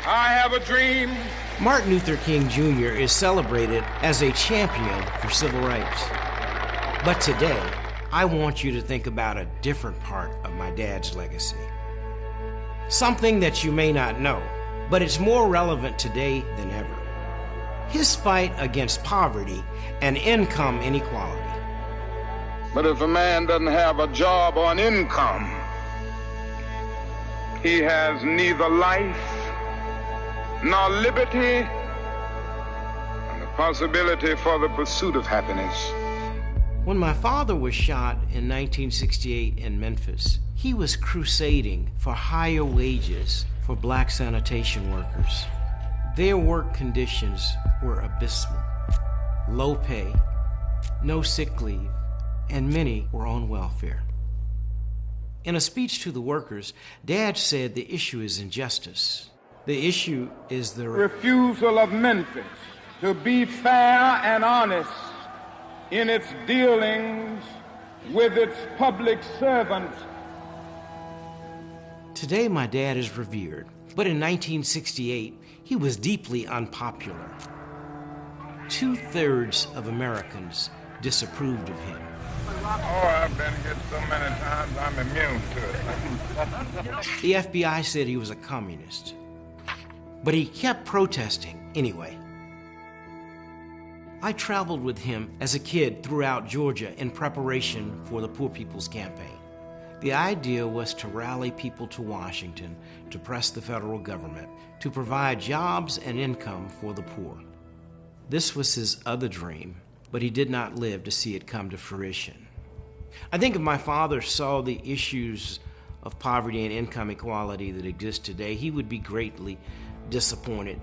I have a dream. Martin Luther King Jr. is celebrated as a champion for civil rights. But today, I want you to think about a different part of my dad's legacy. Something that you may not know, but it's more relevant today than ever. His fight against poverty and income inequality. But if a man doesn't have a job or an income, he has neither life nor liberty and the possibility for the pursuit of happiness. When my father was shot in 1968 in Memphis, he was crusading for higher wages for black sanitation workers. Their work conditions were abysmal. Low pay, no sick leave, and many were on welfare. In a speech to the workers, Dad said the issue is injustice. The issue is the refusal of Memphis to be fair and honest in its dealings with its public servants. Today, my dad is revered, but in 1968, he was deeply unpopular. 2/3 of Americans disapproved of him. Oh, I've been hit so many times, I'm immune to it. The FBI said he was a communist, but he kept protesting anyway. I traveled with him as a kid throughout Georgia in preparation for the Poor People's Campaign. The idea was to rally people to Washington to press the federal government to provide jobs and income for the poor. This was his other dream, but he did not live to see it come to fruition. I think if my father saw the issues of poverty and income equality that exist today, he would be greatly disappointed.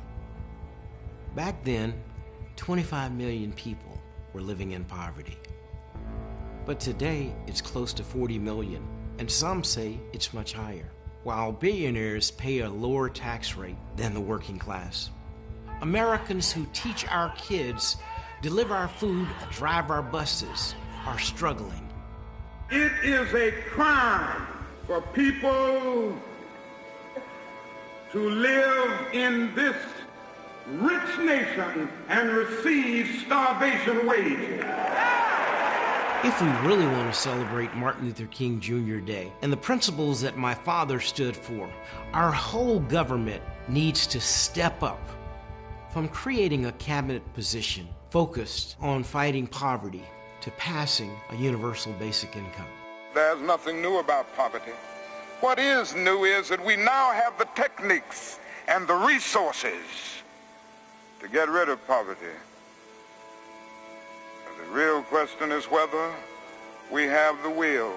Back then, 25 million people were living in poverty. But today, it's close to 40 million, and some say it's much higher, while billionaires pay a lower tax rate than the working class. Americans who teach our kids, deliver our food, drive our buses, are struggling. It is a crime for people to live in this rich nation and receive starvation wages. If we really want to celebrate Martin Luther King Jr. Day and the principles that my father stood for, our whole government needs to step up. From creating a cabinet position focused on fighting poverty to passing a universal basic income. There's nothing new about poverty. What is new is that we now have the techniques and the resources to get rid of poverty. The real question is whether we have the will.